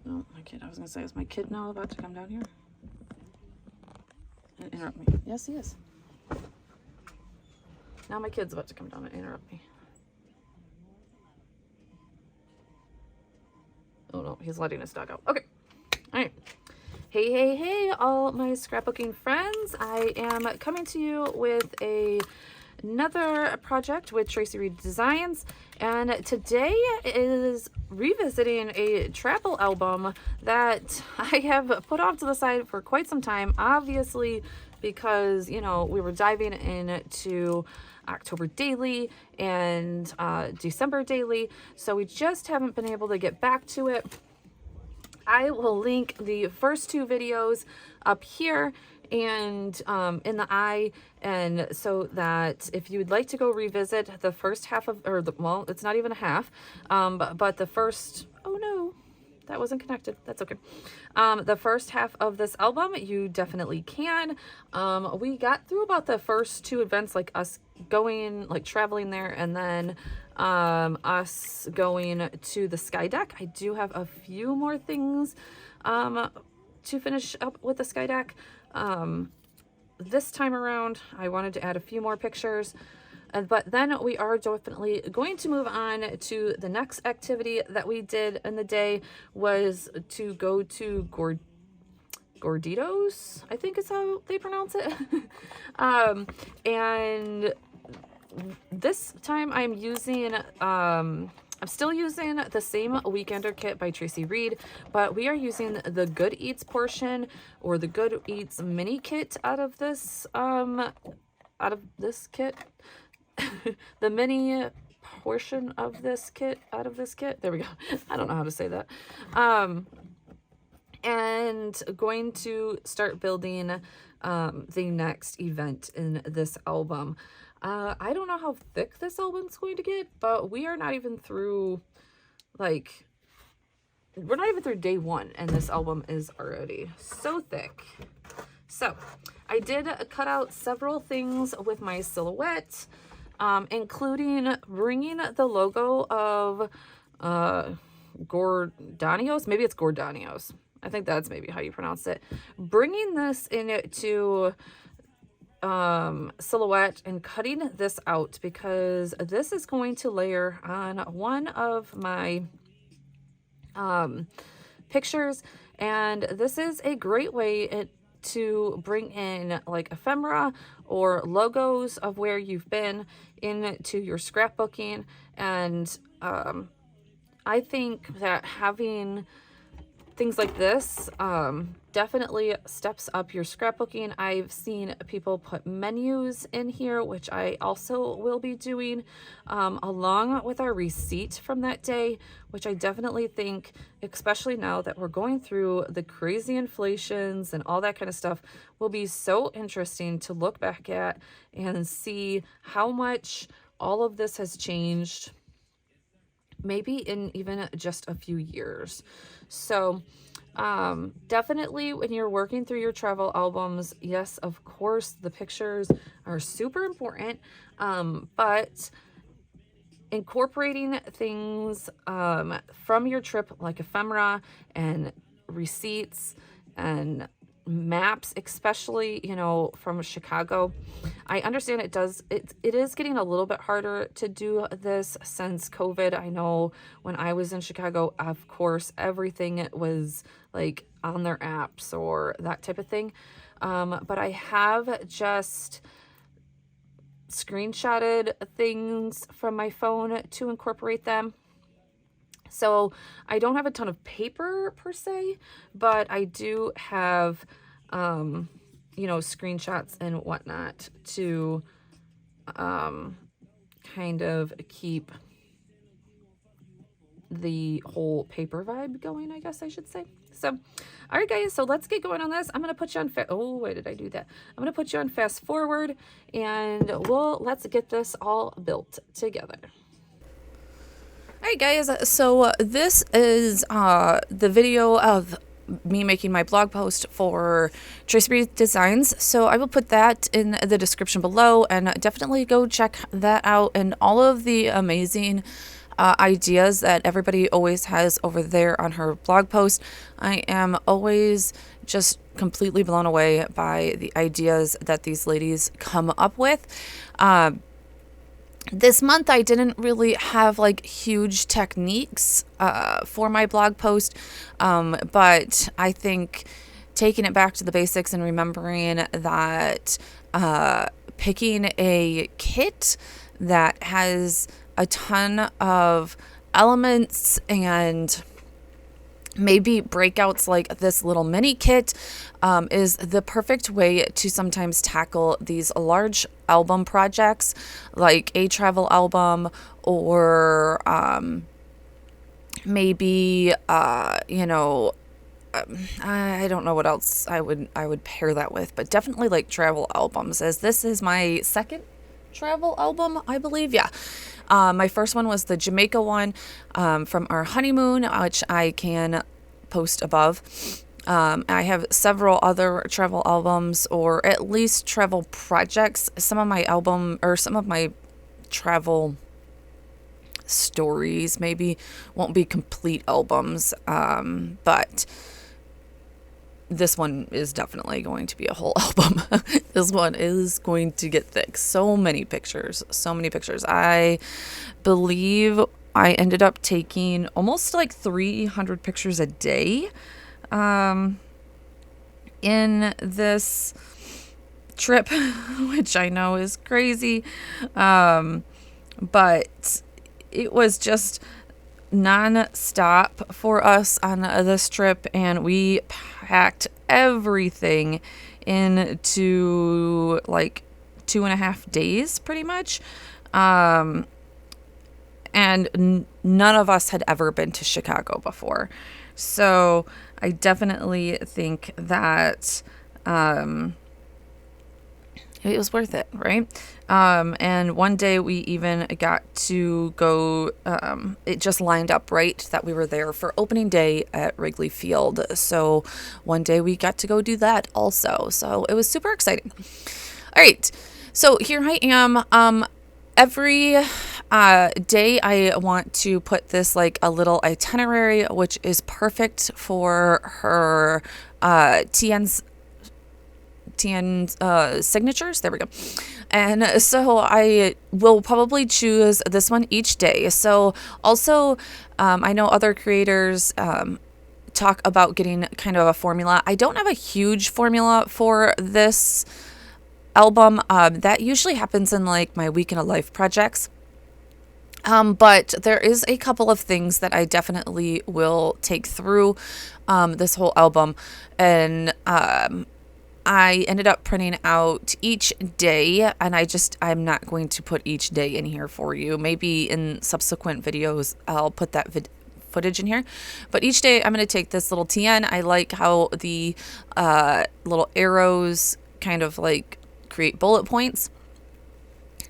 no, my kid. I was gonna say, is my kid now about to come down here and interrupt me? Yes, he is. Now my kid's about to come down and interrupt me. Oh no, he's letting his dog out. Okay. All right. Hey, hey, hey, all my scrapbooking friends. I am coming to you with another project with Traci Reed Designs, and today is revisiting a travel album that I have put off to the side for quite some time, obviously because, you know, we were diving into October daily and December daily, so we just haven't been able to get back to it. I will link the first two videos up here and in the eye, and so that if you would like to go revisit the first half of, or the, well, it's not even a half, but the first, oh no, that wasn't connected, that's okay. The first half of this album, you definitely can. We got through about the first two events, like us going, like traveling there, and then us going to the sky deck. I do have a few more things to finish up with the sky deck. This time around, I wanted to add a few more pictures, but then we are definitely going to move on to the next activity that we did in the day, was to go to Gorditos, I think is how they pronounce it. And this time I'm using, I'm still using the same Weekender kit by Traci Reed, but we are using the Good Eats portion, or the Good Eats mini kit out of this kit. The mini portion of this kit, out of this kit. There we go. I don't know how to say that. And going to start building the next event in this album. I don't know how thick this album's going to get, but we are not even through, like, we're not even through day one, and this album is already so thick. So I did cut out several things with my silhouette, including bringing the logo of Gordanios. Maybe it's Gordanios. I think that's maybe how you pronounce it. Bringing this into silhouette and cutting this out, because this is going to layer on one of my pictures, and this is a great way to bring in like ephemera or logos of where you've been into your scrapbooking. And I think that having things like this definitely steps up your scrapbooking. I've seen people put menus in here, which I also will be doing, along with our receipt from that day, which I definitely think, especially now that we're going through the crazy inflations and all that kind of stuff, will be so interesting to look back at and see how much all of this has changed, maybe in even just a few years. So definitely when you're working through your travel albums, yes, of course, the pictures are super important, but incorporating things from your trip, like ephemera and receipts and maps, especially, you know, from Chicago. I understand it is getting a little bit harder to do this since COVID. I know when I was in Chicago, of course, everything was like on their apps or that type of thing. But I have just screenshotted things from my phone to incorporate them. So I don't have a ton of paper per se, but I do have, you know, screenshots and whatnot to kind of keep the whole paper vibe going, I guess I should say. So, all right, guys, so let's get going on this. I'm going to put you on, oh, why did I do that? I'm going to put you on fast forward, and let's get this all built together. All right, guys, so this is the video of me making my blog post for Traci Reed Designs. So I will put that in the description below, and definitely go check that out, and all of the amazing ideas that everybody always has over there on her blog post. I am always just completely blown away by the ideas that these ladies come up with. This month I didn't really have like huge techniques for my blog post, but I think taking it back to the basics and remembering that picking a kit that has a ton of elements and maybe breakouts like this little mini kit is the perfect way to sometimes tackle these large album projects, like a travel album, or maybe I don't know what else I would pair that with, but definitely like travel albums, as this is my second travel album, I believe. Yeah. My first one was the Jamaica one from our honeymoon, which I can post above. I have several other travel albums, or at least travel projects. Some of my travel stories maybe won't be complete albums, but this one is definitely going to be a whole album. This one is going to get thick. So many pictures. I believe I ended up taking almost like 300 pictures a day in this trip, which I know is crazy. But it was just non-stop for us on this trip, and we packed everything into like 2.5 days pretty much, and none of us had ever been to Chicago before, so I definitely think that it was worth it, right? And one day we even got to go, it just lined up right that we were there for opening day at Wrigley Field. So one day we got to go do that also. So it was super exciting. All right. So here I am. Every day I want to put this like a little itinerary, which is perfect for her TN's signatures. There we go. And so I will probably choose this one each day. So also, I know other creators talk about getting kind of a formula. I don't have a huge formula for this album. That usually happens in like my week in a life projects. But there is a couple of things that I definitely will take through this whole album. And I ended up printing out each day, and I'm not going to put each day in here for you. Maybe in subsequent videos, I'll put that footage in here. But each day I'm going to take this little TN. I like how the little arrows kind of like create bullet points,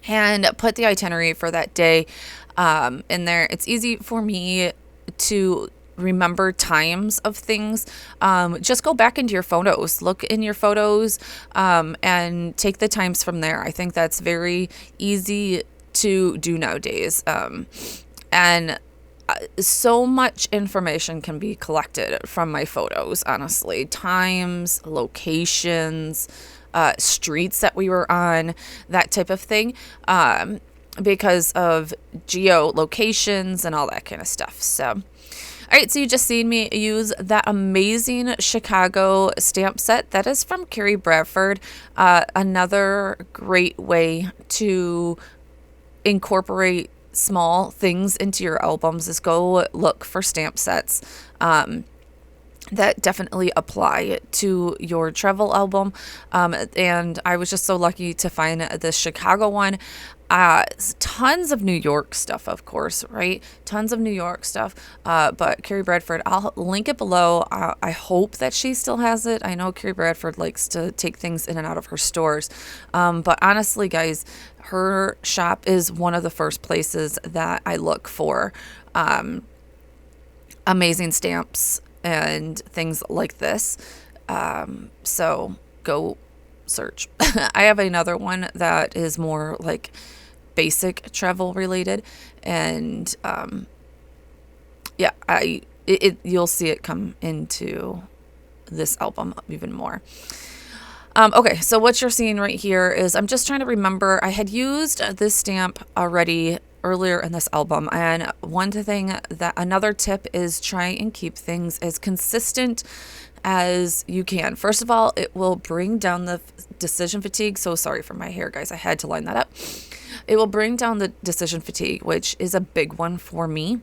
and put the itinerary for that day in there. It's easy for me to remember times of things. Just go back into your photos, look in your photos, and take the times from there. I think that's very easy to do nowadays. And so much information can be collected from my photos, honestly. Times, locations, streets that we were on, that type of thing, because of geolocations and all that kind of stuff. So all right, so you just seen me use that amazing Chicago stamp set. That is from Carrie Bradford. Another great way to incorporate small things into your albums is go look for stamp sets that definitely apply to your travel album. And I was just so lucky to find this Chicago one. Tons of New York stuff, of course, right? Tons of New York stuff. But Carrie Bradford, I'll link it below. I hope that she still has it. I know Carrie Bradford likes to take things in and out of her stores. But honestly, guys, her shop is one of the first places that I look for amazing stamps and things like this. So go search. I have another one that is more like basic travel related. And yeah, you'll see it come into this album even more. Okay, so what you're seeing right here is I'm just trying to remember. I had used this stamp already earlier in this album, and another tip is try and keep things as consistent as you can. First of all, it will bring down the decision fatigue. So sorry for my hair, guys. I had to line that up. It will bring down the decision fatigue, which is a big one for me.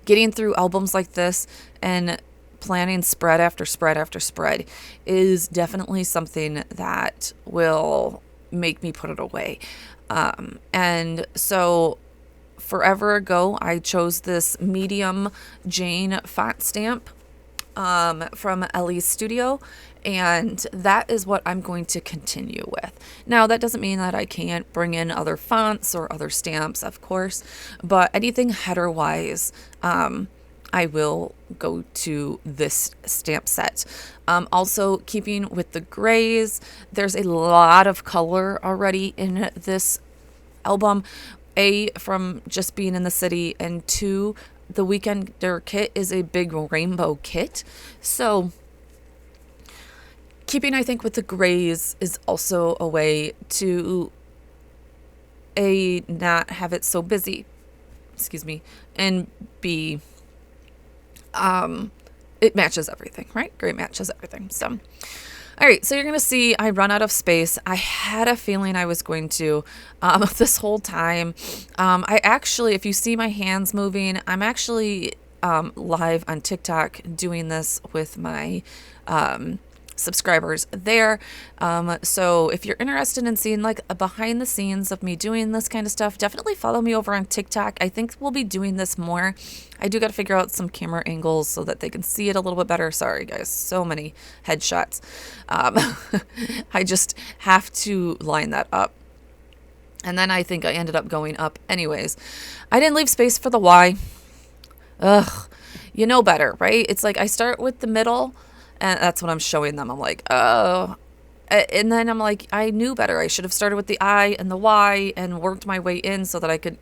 Getting through albums like this and planning spread after spread after spread is definitely something that will make me put it away. And so forever ago, I chose this medium Jane font stamp from Ellie's Studio, and that is what I'm going to continue with. Now, that doesn't mean that I can't bring in other fonts or other stamps, of course, but anything header-wise, I will go to this stamp set. Also, keeping with the grays, there's a lot of color already in this album. A, from just being in the city, and two, the Weekender kit is a big rainbow kit. So keeping, I think, with the grays is also a way to not have it so busy, and B, it matches everything, right? Gray matches everything. So, all right, so you're going to see I run out of space. I had a feeling I was going to this whole time. I actually, if you see my hands moving, I'm actually live on TikTok doing this with my subscribers there. So if you're interested in seeing like a behind the scenes of me doing this kind of stuff, definitely follow me over on TikTok. I think we'll be doing this more. I do got to figure out some camera angles so that they can see it a little bit better. Sorry guys, so many headshots. I just have to line that up. And then I think I ended up going up anyways. I didn't leave space for the Y. Ugh, you know better, right? It's like I start with the middle, and that's what I'm showing them. I'm like, oh. And then I'm like, I knew better. I should have started with the I and the Y and worked my way in so that I could,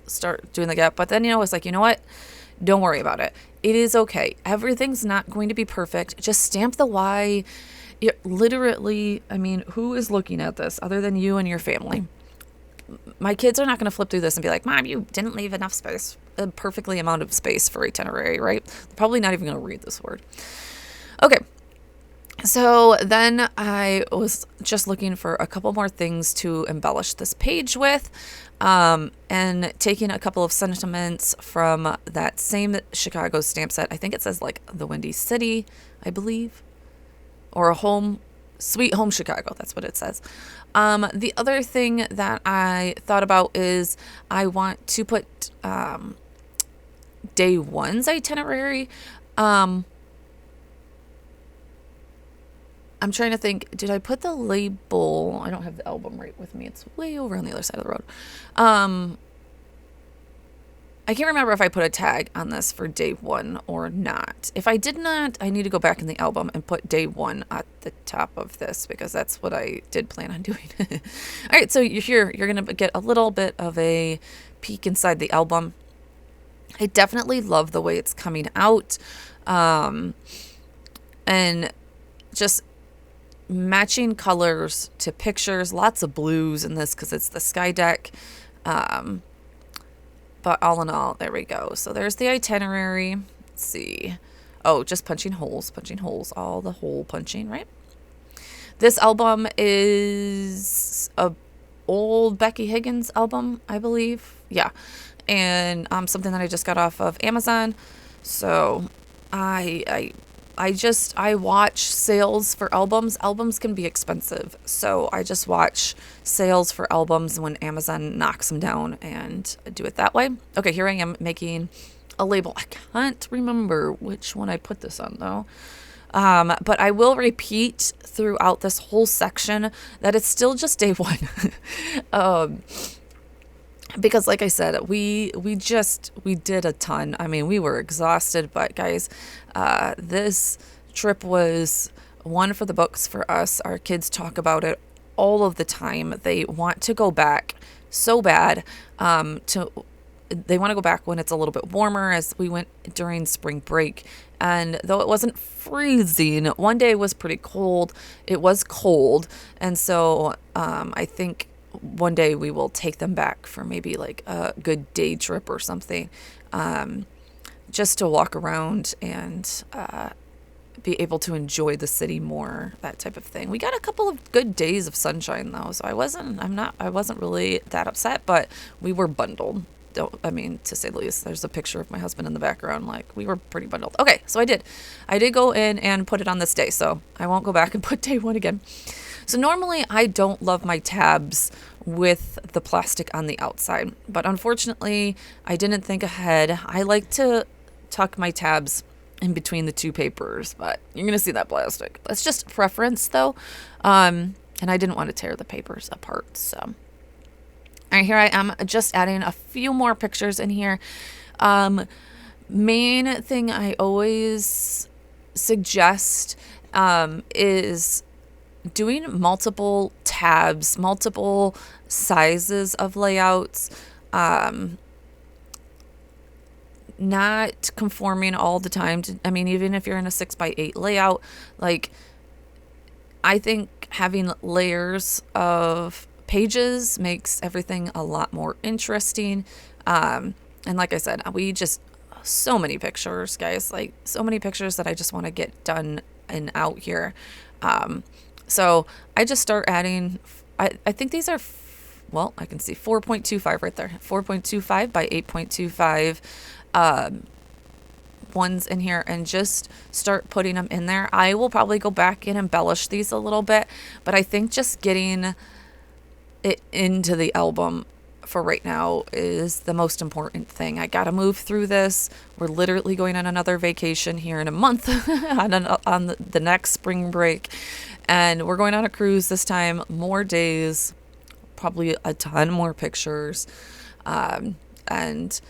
start doing the gap. But then, it's like, you know what? Don't worry about it. It is okay. Everything's not going to be perfect. Just stamp the Y. Literally, who is looking at this other than you and your family? My kids are not going to flip through this and be like, Mom, you didn't leave enough space, a perfectly amount of space for itinerary, right? They're probably not even going to read this word. Okay, so then I was just looking for a couple more things to embellish this page with, and taking a couple of sentiments from that same Chicago stamp set. I think it says like the Windy City, I believe, or a home, Sweet Home Chicago. That's what it says. The other thing that I thought about is I want to put day one's itinerary. I'm trying to think, did I put the label? I don't have the album right with me. It's way over on the other side of the road. I can't remember if I put a tag on this for day one or not. If I did not, I need to go back in the album and put day one at the top of this, because that's what I did plan on doing. All right, so you're going to get a little bit of a peek inside the album. I definitely love the way it's coming out. And just matching colors to pictures, lots of blues in this because it's the sky deck. But all in all, there we go. So there's the itinerary. Let's see. Oh, just punching holes, all the hole punching, right? This album is a old Becky Higgins album, I believe. Yeah. And something that I just got off of Amazon. So I watch sales for albums. Albums can be expensive. So I just watch sales for albums when Amazon knocks them down and do it that way. Okay, here I am making a label. I can't remember which one I put this on though. But I will repeat throughout this whole section that it's still just day one. Because like I said, we did a ton. We were exhausted, but guys, this trip was one for the books for us. Our kids talk about it all of the time. They want to go back so bad to they want to go back when it's a little bit warmer, as we went during spring break. And though it wasn't freezing, one day was pretty cold. It was cold. And so I think one day we will take them back for maybe like a good day trip or something, just to walk around and be able to enjoy the city more, that type of thing. We got a couple of good days of sunshine though, so I wasn't really that upset, but we were bundled. To say the least. There's a picture of my husband in the background. Like, we were pretty bundled. Okay, so I did go in and put it on this day, so I won't go back and put day one again. So normally I don't love my tabs with the plastic on the outside, but unfortunately I didn't think ahead. I like to tuck my tabs in between the two papers, but you're gonna see that plastic. That's just preference though. And I didn't want to tear the papers apart, so. All right, here I am just adding a few more pictures in here. Main thing I always suggest is doing multiple tabs, multiple sizes of layouts, not conforming all the time to, even if you're in a 6x8 layout, like, I think having layers of pages makes everything a lot more interesting. And like I said, so many pictures, guys, like so many pictures that I just want to get done and out here. So I just start adding, I think these are, I can see 4.25 right there, 4.25 by 8.25 ones in here, and just start putting them in there. I will probably go back and embellish these a little bit, but I think just getting it into the album for right now is the most important thing. I gotta move through this. We're literally going on another vacation here in a month on the next spring break, and we're going on a cruise this time. More days, probably a ton more pictures, and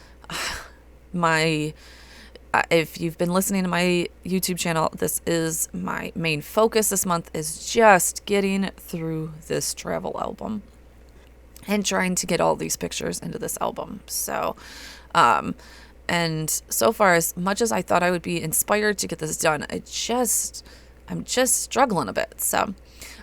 if you've been listening to my YouTube channel, this is my main focus this month, is just getting through this travel album and trying to get all these pictures into this album. So, and so far, as much as I thought I would be inspired to get this done, I'm just struggling a bit. So, all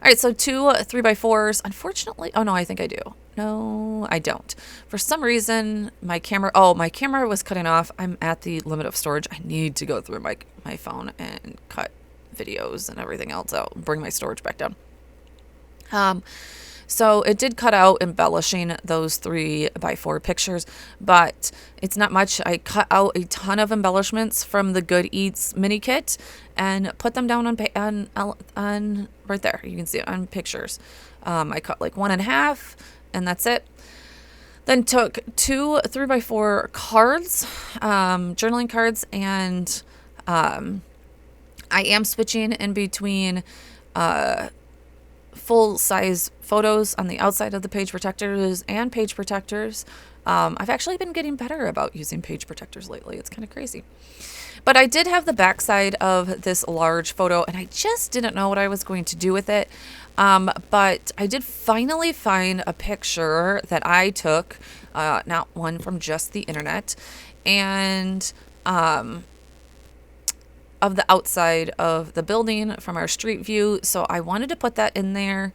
right, so 2 3x4s. Unfortunately, oh no, I think I do. No, I don't. For some reason, my camera was cutting off. I'm at the limit of storage. I need to go through my phone and cut videos and everything else out and bring my storage back down. So it did cut out embellishing those 3x4 pictures, but it's not much. I cut out a ton of embellishments from the Good Eats mini kit and put them down on right there. You can see it on pictures. I cut like 1 1/2, and that's it. Then took 2 3x4 cards, journaling cards, and I am switching in between full-size photos on the outside of the page protectors and page protectors. I've actually been getting better about using page protectors lately. It's kind of crazy. But I did have the backside of this large photo, and I just didn't know what I was going to do with it. But I did finally find a picture that I took, not one from just the internet, and of the outside of the building from our street view. So I wanted to put that in there.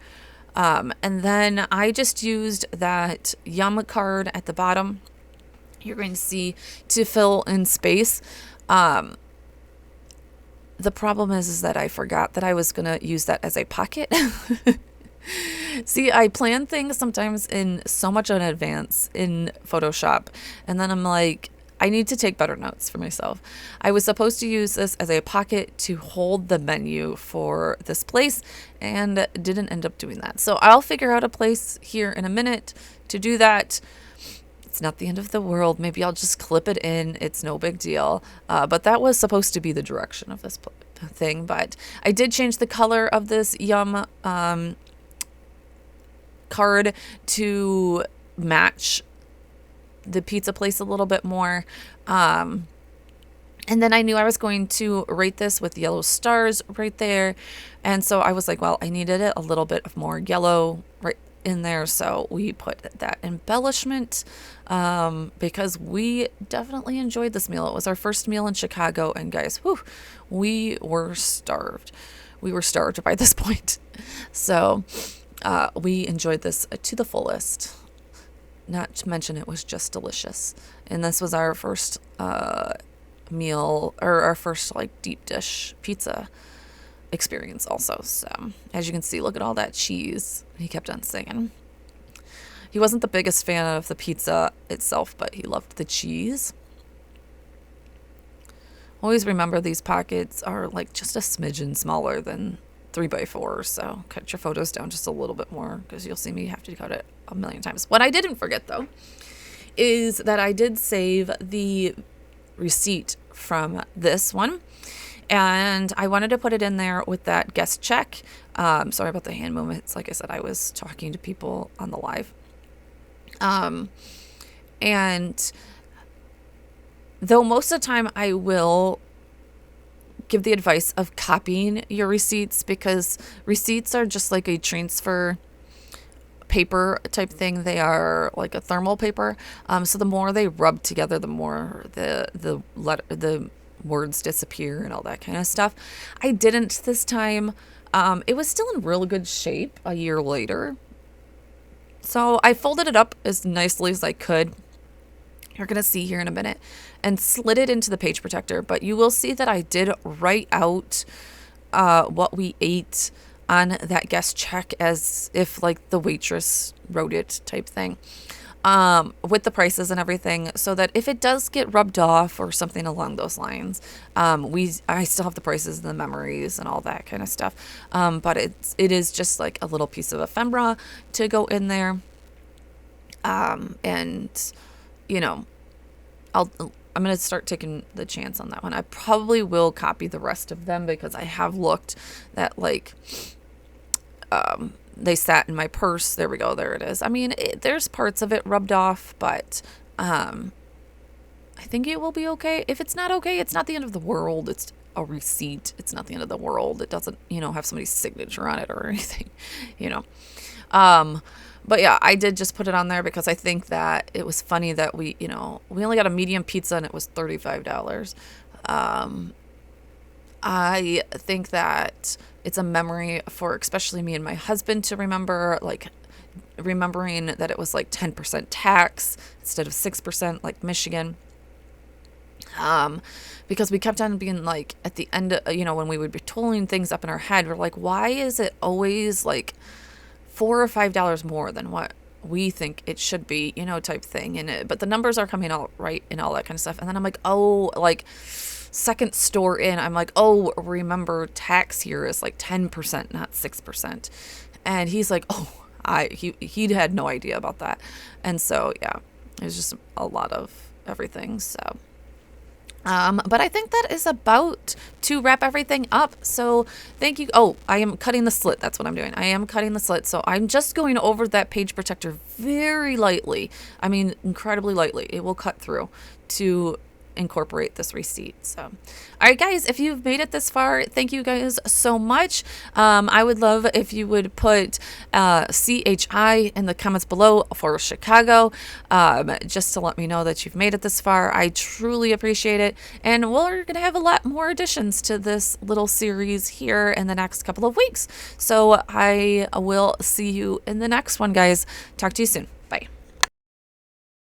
And then I just used that Yum card at the bottom. You're going to see, to fill in space. The problem is that I forgot that I was going to use that as a pocket. See, I plan things sometimes in so much in advance in Photoshop, and then I'm like, I need to take better notes for myself. I was supposed to use this as a pocket to hold the menu for this place, and didn't end up doing that. So I'll figure out a place here in a minute to do that. It's not the end of the world. Maybe I'll just clip it in. It's no big deal. But that was supposed to be the direction of this thing. But I did change the color of this Yum card to match the pizza place a little bit more. And then I knew I was going to rate this with yellow stars right there. And so I was like, well, I needed it a little bit of more yellow right in there. So we put that embellishment because we definitely enjoyed this meal. It was our first meal in Chicago. And guys, whew, we were starved. We were starved by this point. So we enjoyed this to the fullest. Not to mention it was just delicious. And this was our first meal, or our first like deep dish pizza experience also. So as you can see, look at all that cheese. He kept on singing. He wasn't the biggest fan of the pizza itself, but he loved the cheese. Always remember these pockets are like just a smidgen smaller than 3x4, so cut your photos down just a little bit more because you'll see me have to cut it a million times. What I didn't forget though is that I did save the receipt from this one, and I wanted to put it in there with that guest check. Sorry about the hand movements. Like I said, I was talking to people on the live. And though most of the time I will give the advice of copying your receipts, because receipts are just like a transfer paper type thing. They are like a thermal paper. So the more they rub together, the more the words disappear and all that kind of stuff. I didn't this time. It was still in real good shape a year later. So I folded it up as nicely as I could. You're going to see here in a minute, and slid it into the page protector. But you will see that I did write out what we ate on that guest check as if like the waitress wrote it type thing, with the prices and everything, so that if it does get rubbed off or something along those lines, I still have the prices and the memories and all that kind of stuff. But it is just like a little piece of ephemera to go in there. And you know, I'm going to start taking the chance on that one. I probably will copy the rest of them because I have looked that like they sat in my purse. There we go. There it is. I mean, there's parts of it rubbed off, but I think it will be okay. If it's not okay, it's not the end of the world. It's a receipt. It's not the end of the world. It doesn't, have somebody's signature on it or anything, But yeah, I did just put it on there because I think that it was funny that we only got a medium pizza and it was $35. I think that it's a memory for especially me and my husband to remember, like remembering that it was like 10% tax instead of 6% like Michigan. Because we kept on being like at the end, when we would be totaling things up in our head, we're like, why is it always like $4 or $5 more than what we think it should be, type thing. But the numbers are coming out right and all that kind of stuff. And then I'm like, oh, like second store in, I'm like, oh, remember tax here is like 10%, not 6%. And he's like, oh, he had no idea about that. And so, yeah, it was just a lot of everything. So, but I think that is about to wrap everything up. So thank you. Oh, I am cutting the slit. That's what I'm doing. I am cutting the slit. So I'm just going over that page protector very lightly. I mean, incredibly lightly. It will cut through to incorporate this receipt. So, all right, guys, if you've made it this far, thank you guys so much. I would love if you would put CHI in the comments below for Chicago, just to let me know that you've made it this far. I truly appreciate it. And we're going to have a lot more additions to this little series here in the next couple of weeks. So I will see you in the next one, guys. Talk to you soon.